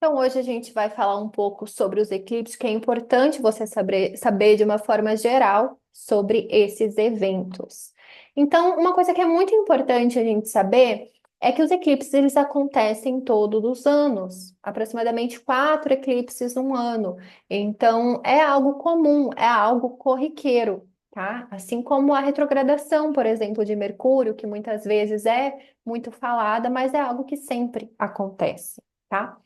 Então, hoje a gente vai falar um pouco sobre os eclipses, que é importante você saber de uma forma geral sobre esses eventos. Então, uma coisa que é muito importante a gente saber é que os eclipses eles acontecem todos os anos, aproximadamente 4 eclipses no ano. Então, é algo comum, é algo corriqueiro, tá? Assim como a retrogradação, por exemplo, de Mercúrio, que muitas vezes é muito falada, mas é algo que sempre acontece, tá?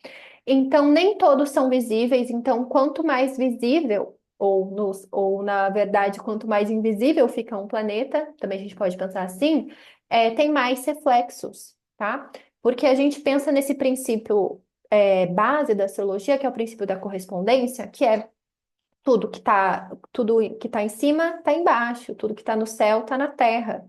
Então, nem todos são visíveis, então, quanto mais visível, ou na verdade, quanto mais invisível fica um planeta, também a gente pode pensar assim, tem mais reflexos, tá? Porque a gente pensa nesse princípio base da astrologia, que é o princípio da correspondência, que é tudo que tá em cima está embaixo, tudo que está no céu está na terra.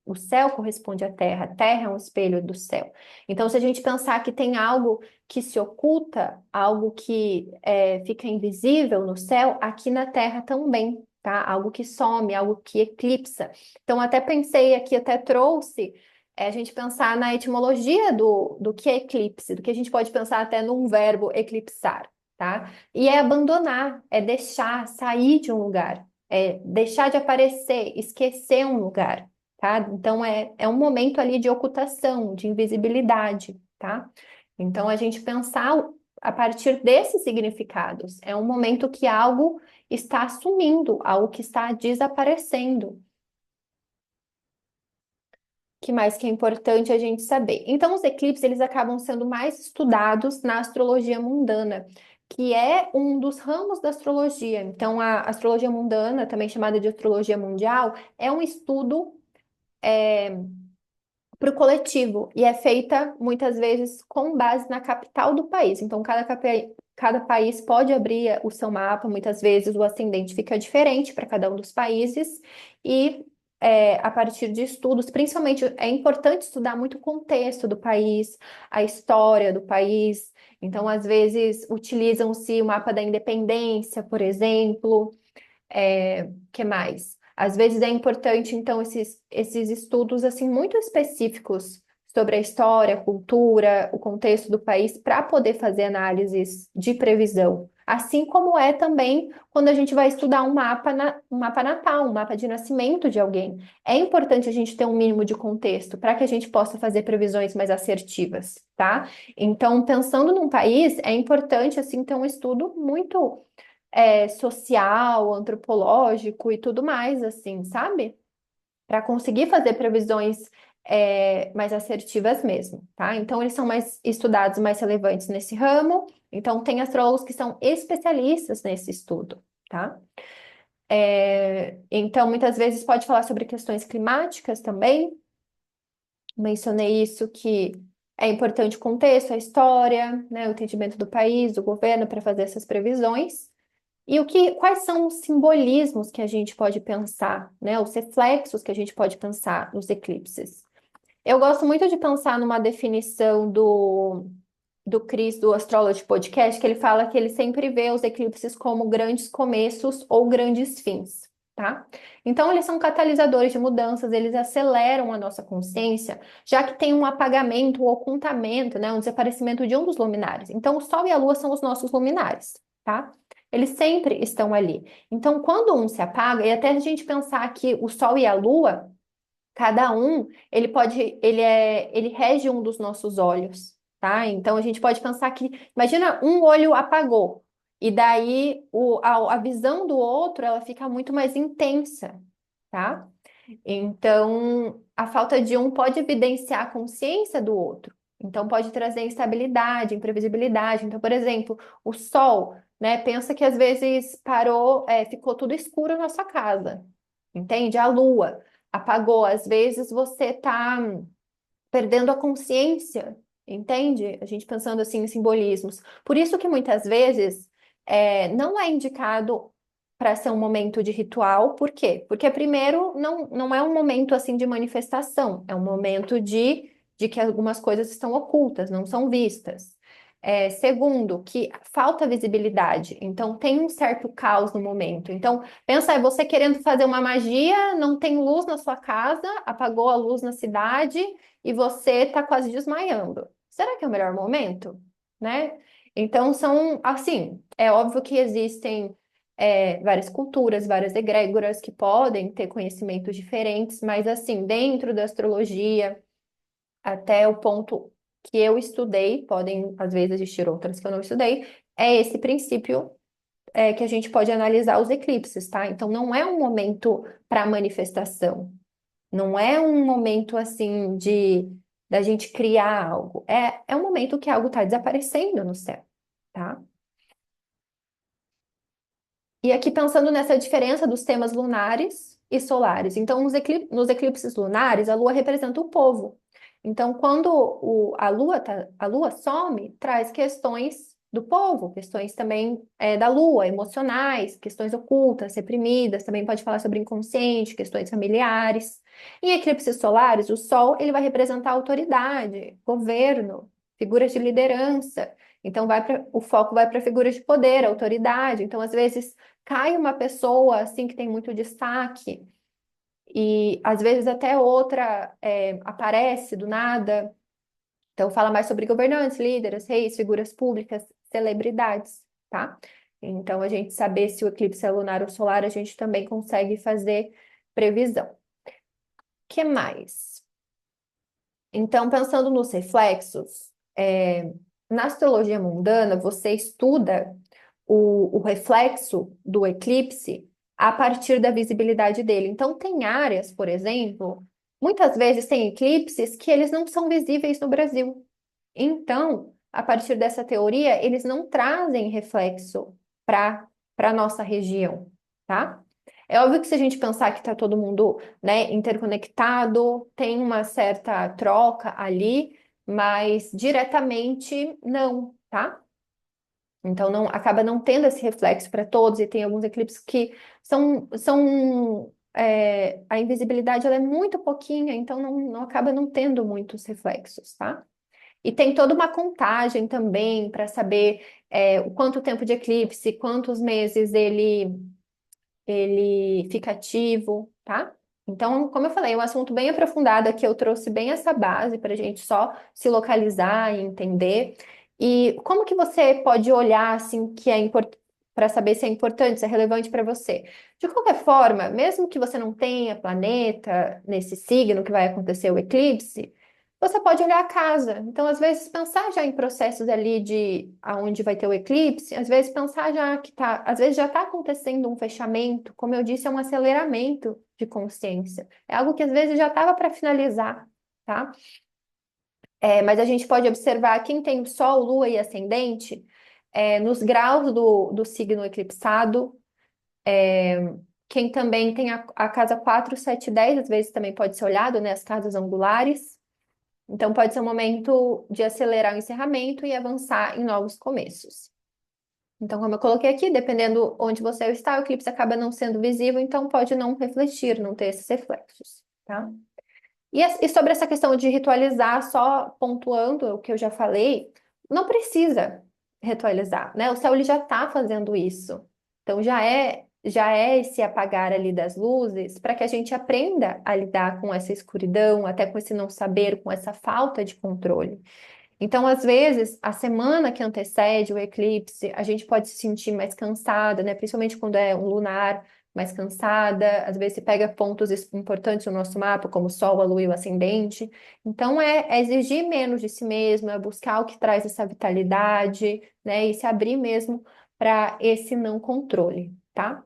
O céu corresponde à terra, a terra é um espelho do céu. Então, se a gente pensar que tem algo que se oculta, algo que fica invisível no céu, aqui na terra também, tá? Algo que some, algo que eclipsa. Então, até pensei aqui, até trouxe a gente pensar na etimologia do que é eclipse, do que a gente pode pensar até num verbo eclipsar, tá? E é abandonar, é deixar, sair de um lugar, é deixar de aparecer, esquecer um lugar, tá? Então é um momento ali de ocultação, de invisibilidade, tá? Então a gente pensar a partir desses significados, é um momento que algo está sumindo, algo que está desaparecendo. Que mais que é importante a gente saber? Então os eclipses eles acabam sendo mais estudados na astrologia mundana, que é um dos ramos da astrologia. Então a astrologia mundana, também chamada de astrologia mundial, é um estudo para o coletivo e é feita muitas vezes com base na capital do país. Então, cada país pode abrir o seu mapa, muitas vezes o ascendente fica diferente para cada um dos países, e a partir de estudos, principalmente é importante estudar muito o contexto do país, a história do país. Então, às vezes, utilizam-se o mapa da independência, por exemplo. Que mais? Às vezes é importante, então, esses estudos assim muito específicos sobre a história, a cultura, o contexto do país, para poder fazer análises de previsão. Assim como é também quando a gente vai estudar um mapa natal, um mapa de nascimento de alguém. É importante a gente ter um mínimo de contexto para que a gente possa fazer previsões mais assertivas, tá? Então, pensando num país, é importante assim ter um estudo muito social, antropológico e tudo mais, assim, sabe? Para conseguir fazer previsões mais assertivas mesmo, tá? Então, eles são mais estudados, mais relevantes nesse ramo. Então, tem astrólogos que são especialistas nesse estudo, tá? Então, muitas vezes pode falar sobre questões climáticas também. Mencionei isso que é importante o contexto, a história, né, o entendimento do país, do governo para fazer essas previsões. E quais são os simbolismos que a gente pode pensar, né? Os reflexos que a gente pode pensar nos eclipses. Eu gosto muito de pensar numa definição do Chris, do Astrology Podcast, que ele fala que ele sempre vê os eclipses como grandes começos ou grandes fins, tá? Então, eles são catalisadores de mudanças, eles aceleram a nossa consciência, já que tem um apagamento, um ocultamento, né? Um desaparecimento de um dos luminares. Então, o Sol e a Lua são os nossos luminares, tá? Eles sempre estão ali. Então, quando um se apaga, e até a gente pensar que o Sol e a Lua, cada um, ele rege um dos nossos olhos, tá? Então a gente pode pensar que, imagina, um olho apagou, e daí a visão do outro, ela fica muito mais intensa, tá? Então, a falta de um pode evidenciar a consciência do outro. Então, pode trazer instabilidade, imprevisibilidade. Então, por exemplo, o sol, né? Pensa que às vezes parou, ficou tudo escuro na sua casa, entende? A lua apagou. Às vezes você está perdendo a consciência, entende? A gente pensando assim em simbolismos. Por isso que muitas vezes não é indicado para ser um momento de ritual. Por quê? Porque primeiro não é um momento assim de manifestação, é um momento de que algumas coisas estão ocultas, não são vistas. Segundo, que falta visibilidade, então tem um certo caos no momento. Então, pensa, é você querendo fazer uma magia, não tem luz na sua casa, apagou a luz na cidade, e você está quase desmaiando. Será que é o melhor momento? Né? Então, são, assim, é óbvio que existem várias culturas, várias egrégoras que podem ter conhecimentos diferentes, mas, assim, dentro da astrologia, até o ponto que eu estudei, podem, às vezes, existir outras que eu não estudei, é esse princípio que a gente pode analisar os eclipses, tá? Então, não é um momento para manifestação, não é um momento, assim, de da gente criar algo, é um momento que algo está desaparecendo no céu, tá? E aqui pensando nessa diferença dos temas lunares e solares. Então, nos eclipses lunares, a Lua representa o povo. Então, quando a Lua some, traz questões do povo, questões também da Lua, emocionais, questões ocultas, reprimidas, também pode falar sobre inconsciente, questões familiares. Em eclipses solares, o Sol ele vai representar autoridade, governo, figuras de liderança. Então, o foco vai para figuras de poder, autoridade. Então, às vezes cai uma pessoa assim que tem muito destaque e às vezes até outra aparece do nada. Então fala mais sobre governantes, líderes, reis, figuras públicas, celebridades, tá? Então a gente saber se o eclipse é lunar ou solar, a gente também consegue fazer previsão. Que mais? Então, pensando nos reflexos, na astrologia mundana, você estuda o reflexo do eclipse a partir da visibilidade dele. Então, tem áreas, por exemplo, muitas vezes tem eclipses que eles não são visíveis no Brasil. Então, a partir dessa teoria, eles não trazem reflexo para a nossa região, tá? É óbvio que se a gente pensar que está todo mundo, né, interconectado, tem uma certa troca ali, mas diretamente não, tá? Então não acaba não tendo esse reflexo para todos, e tem alguns eclipses que a invisibilidade ela é muito pouquinha, então não acaba não tendo muitos reflexos, tá? E tem toda uma contagem também para saber o quanto tempo de eclipse, quantos meses ele fica ativo, tá? Então, como eu falei, é um assunto bem aprofundado aqui, eu trouxe bem essa base para a gente só se localizar e entender. E como que você pode olhar assim que é importante para saber se é importante, se é relevante para você? De qualquer forma, mesmo que você não tenha planeta nesse signo que vai acontecer o eclipse, você pode olhar a casa. Então, às vezes, pensar já em processos ali de aonde vai ter o eclipse, às vezes pensar já que tá, às vezes já está acontecendo um fechamento, como eu disse, é um aceleramento de consciência. É algo que às vezes já estava para finalizar, tá? Mas a gente pode observar quem tem Sol, Lua e Ascendente, nos graus do signo eclipsado, quem também tem a casa 4, 7, 10, às vezes também pode ser olhado, né? As casas angulares. Então, pode ser um momento de acelerar o encerramento e avançar em novos começos. Então, como eu coloquei aqui, dependendo onde você está, o eclipse acaba não sendo visível, então pode não refletir, não ter esses reflexos, tá? E sobre essa questão de ritualizar, só pontuando o que eu já falei, não precisa ritualizar, né? O céu ele já está fazendo isso. Então já é esse apagar ali das luzes para que a gente aprenda a lidar com essa escuridão, até com esse não saber, com essa falta de controle. Então, às vezes, a semana que antecede o eclipse, a gente pode se sentir mais cansada, né? Principalmente quando é um lunar, mais cansada. Às vezes, se pega pontos importantes no nosso mapa, como o Sol, a Lua e o Ascendente. Então, é exigir menos de si mesmo, é buscar o que traz essa vitalidade, né? E se abrir mesmo para esse não controle, tá?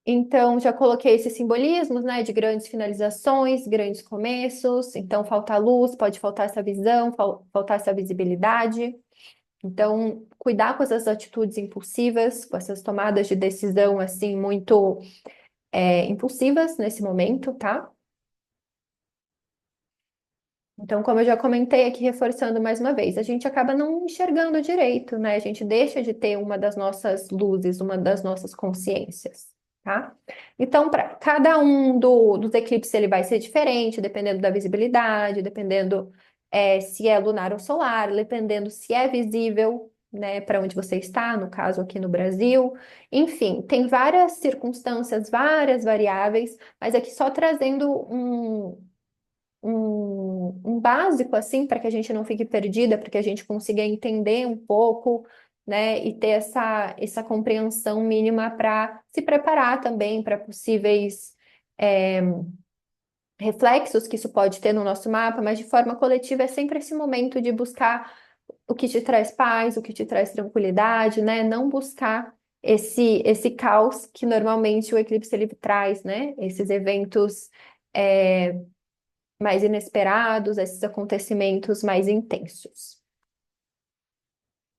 Então, já coloquei esses simbolismos, né, de grandes finalizações, grandes começos. Então, falta luz, pode faltar essa visão, faltar essa visibilidade. Então, cuidar com essas atitudes impulsivas, com essas tomadas de decisão, assim, muito impulsivas nesse momento, tá? Então, como eu já comentei aqui, reforçando mais uma vez, a gente acaba não enxergando direito, né? A gente deixa de ter uma das nossas luzes, uma das nossas consciências, tá? Então, para cada um dos eclipses, ele vai ser diferente, dependendo da visibilidade, dependendo se é lunar ou solar, dependendo se é visível, né, para onde você está, no caso aqui no Brasil. Enfim, tem várias circunstâncias, várias variáveis, mas aqui só trazendo um básico assim para que a gente não fique perdida, para que a gente consiga entender um pouco, né, e ter essa compreensão mínima para se preparar também para possíveis é, reflexos que isso pode ter no nosso mapa, mas de forma coletiva é sempre esse momento de buscar o que te traz paz, o que te traz tranquilidade, né? Não buscar esse caos que normalmente o eclipse ele traz, né? Esses eventos mais inesperados, esses acontecimentos mais intensos.